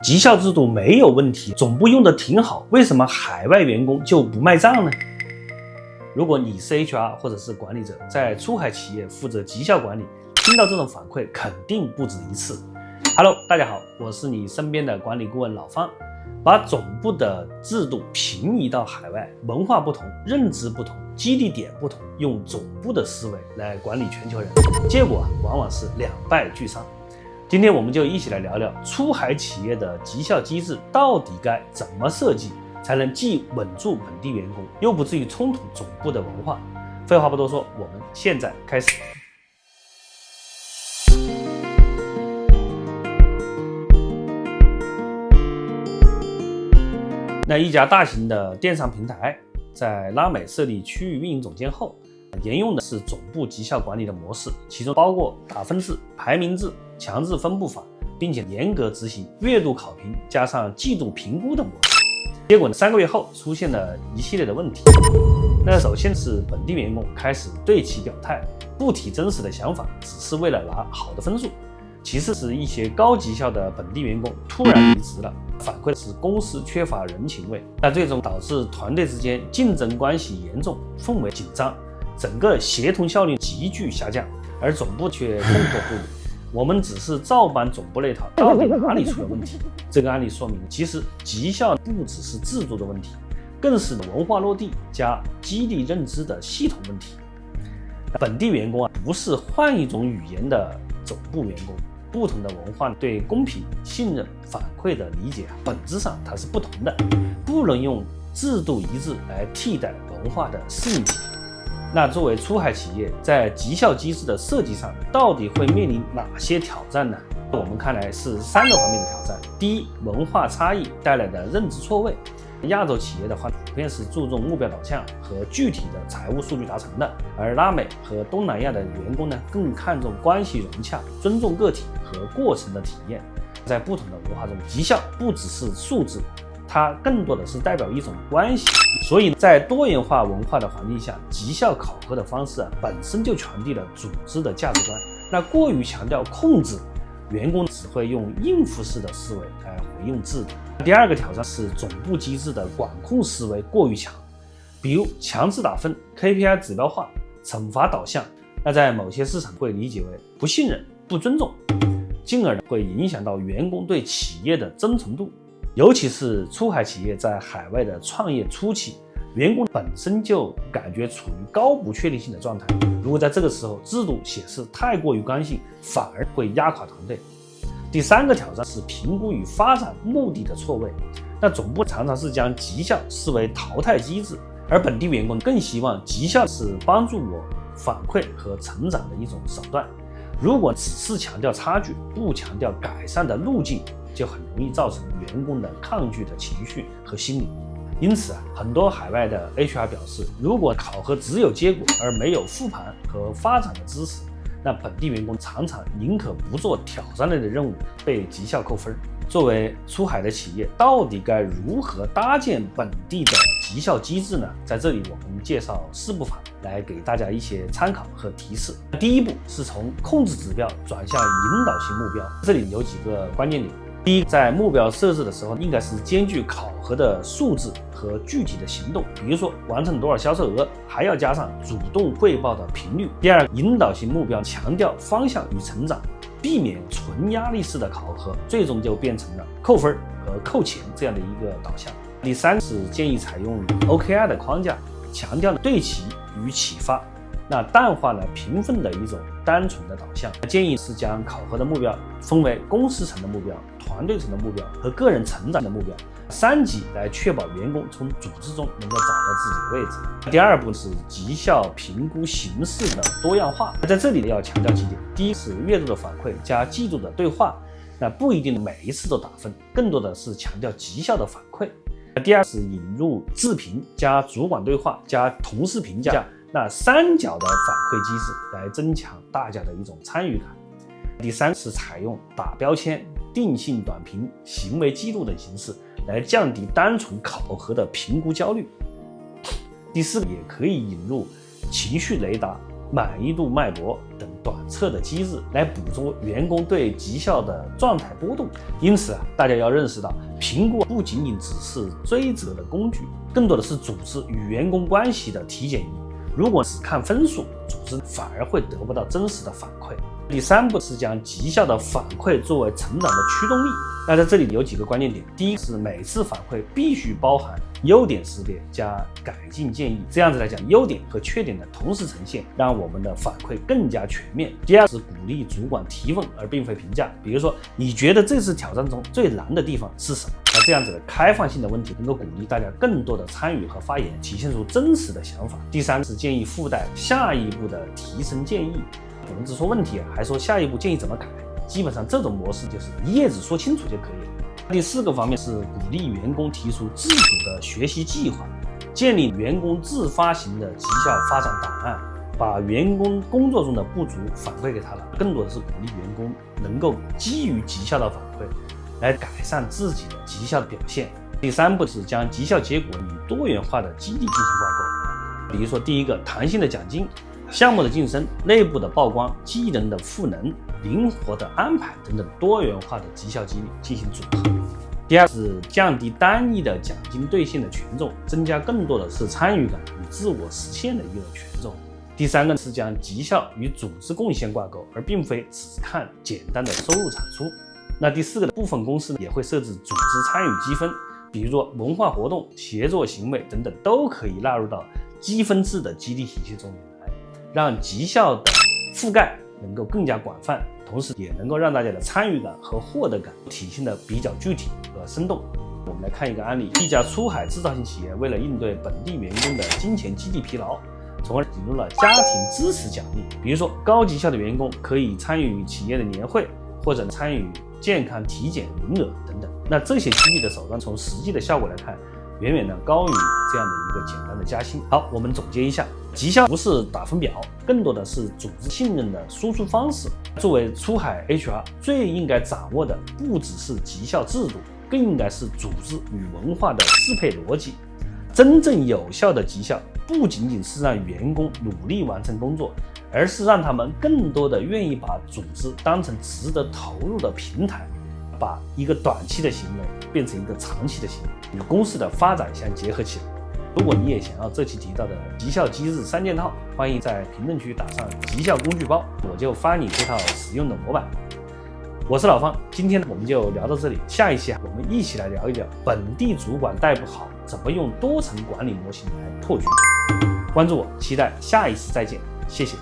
绩效制度没有问题，总部用的挺好，为什么海外员工就不卖账呢？如果你是 HR 或者是管理者，在出海企业负责绩效管理，听到这种反馈肯定不止一次。Hello， 大家好，我是你身边的管理顾问老方。把总部的制度平移到海外，文化不同，认知不同，基地点不同，用总部的思维来管理全球人，结果往往是两败俱伤。今天我们就一起来聊聊出海企业的绩效机制到底该怎么设计，才能既稳住本地员工，又不至于冲突总部的文化。废话不多说，我们现在开始。那一家大型的电商平台在拉美设立区域运营总监后，沿用的是总部绩效管理的模式，其中包括打分制、排名制、强制分布法，并且严格执行月度考评加上季度评估的模式。结果3个月后出现了一系列的问题。那首先是本地员工开始对其表态，不提真实的想法，只是为了拿好的分数。其次是一些高绩效的本地员工突然离职了，反馈的是公司缺乏人情味，那最终导致团队之间竞争关系严重，氛围紧张，整个协同效率急剧下降，而总部却空口不语。我们只是照搬总部那套，到底哪里出了问题？这个案例说明，其实绩效不只是制度的问题，更是文化落地加激励认知的系统问题。本地员工不是换一种语言的总部员工，不同的文化对公平、信任、反馈的理解本质上它是不同的，不能用制度一致来替代文化的适应性。那作为出海企业，在绩效机制的设计上，到底会面临哪些挑战呢？我们看来是3个方面的挑战。第一，文化差异带来的认知错位。亚洲企业的话，普遍是注重目标导向和具体的财务数据达成的，而拉美和东南亚的员工呢，更看重关系融洽、尊重个体和过程的体验。在不同的文化中，绩效不只是数字，它更多的是代表一种关系。所以在多元化文化的环境下，绩效考核的方式本身就传递了组织的价值观。那过于强调控制，员工只会用应付式的思维来回应制度。第二个挑战是总部机制的管控思维过于强，比如强制打分、KPI 指标化、惩罚导向，那在某些市场会理解为不信任、不尊重，进而会影响到员工对企业的忠诚度。尤其是出海企业在海外的创业初期，员工本身就感觉处于高不确定性的状态，如果在这个时候制度显示太过于刚性，反而会压垮团队。第3个挑战是评估与发展目的的错位。那总部常常是将绩效视为淘汰机制，而本地员工更希望绩效是帮助我反馈和成长的一种手段。如果只是强调差距，不强调改善的路径，就很容易造成员工的抗拒的情绪和心理。因此很多海外的 HR 表示，如果考核只有结果而没有复盘和发展的支持，那本地员工常常宁可不做挑战类的任务，被绩效扣分。作为出海的企业，到底该如何搭建本地的绩效机制呢？在这里我们介绍4步法，来给大家一些参考和提示。第一步是从控制指标转向引导型目标，这里有几个关键点。第一，在目标设置的时候，应该是兼具考核的数字和具体的行动，比如说完成多少销售额，还要加上主动汇报的频率。第二，引导型目标强调方向与成长，避免纯压力式的考核，最终就变成了扣分和扣钱这样的一个导向。第3是建议采用 OKR 的框架，强调对齐与启发，那淡化了评分的一种单纯的导向。建议是将考核的目标分为公司层的目标、团队层的目标和个人成长的目标3级，来确保员工从组织中能够找到自己的位置。第2步是绩效评估形式的多样化，在这里要强调几点。第一是月度的反馈加季度的对话，那不一定每一次都打分，更多的是强调绩效的反馈。第2是引入自评加主管对话加同事评价，那3角的反馈机制来增强大家的一种参与感。第3是采用打标签、定性短评、行为记录等形式，来降低单纯考核的评估焦虑。第4也可以引入情绪雷达、满意度脉搏等短测的机制来捕捉员工对绩效的状态波动。因此大家要认识到，评估不仅仅只是追责的工具，更多的是组织与员工关系的体检仪。如果只看分数，组织反而会得不到真实的反馈。第3步是将绩效的反馈作为成长的驱动力。那在这里有几个关键点，第一是每次反馈必须包含优点识别加改进建议，这样子来讲，优点和缺点的同时呈现，让我们的反馈更加全面。第二是鼓励主管提问而并非评价，比如说你觉得这次挑战中最难的地方是什么？那这样子的开放性的问题能够鼓励大家更多的参与和发言，体现出真实的想法。第3是建议附带下一步的提升建议，不能只说问题还说下一步建议怎么改，基本上这种模式就是一页纸说清楚就可以了。第4个方面是鼓励员工提出自主的学习计划，建立员工自发型的绩效发展档案，把员工工作中的不足反馈给他了，更多的是鼓励员工能够基于绩效的反馈来改善自己的绩效的表现。第3步是将绩效结果与多元化的激励进行挂钩，比如说第1个弹性的奖金、项目的晋升、内部的曝光、技能的赋能、灵活的安排等等多元化的绩效激励进行组合。第2是降低单一的奖金兑现的权重，增加更多的是参与感与自我实现的一个权重。第3个是将绩效与组织贡献挂钩，而并非只看简单的收入产出。那第4个部分公司也会设置组织参与积分，比如说文化活动、协作行为等等都可以纳入到积分制的激励体系中来，让绩效的覆盖能够更加广泛，同时也能够让大家的参与感和获得感体现的比较具体和生动。我们来看一个案例，一家出海制造型企业为了应对本地员工的金钱激励疲劳，从而引入了家庭支持奖励，比如说高绩效的员工可以参与企业的年会，或者参与健康体检名额等等。那这些激励的手段从实际的效果来看，远远的高于这样的一个简单的加薪。好，我们总结一下，绩效不是打分表，更多的是组织信任的输出方式。作为出海 HR， 最应该掌握的不只是绩效制度，更应该是组织与文化的适配逻辑。真正有效的绩效不仅仅是让员工努力完成工作，而是让他们更多的愿意把组织当成值得投入的平台，把一个短期的行为变成一个长期的行为，与公司的发展相结合起来。如果你也想要这期提到的绩效机制3件套，欢迎在评论区打上绩效工具包，我就发你这套实用的模板。我是老方，今天我们就聊到这里，下一期我们一起来聊一聊本地主管带不好，怎么用多层管理模型来破局。关注我，期待下一次再见，谢谢。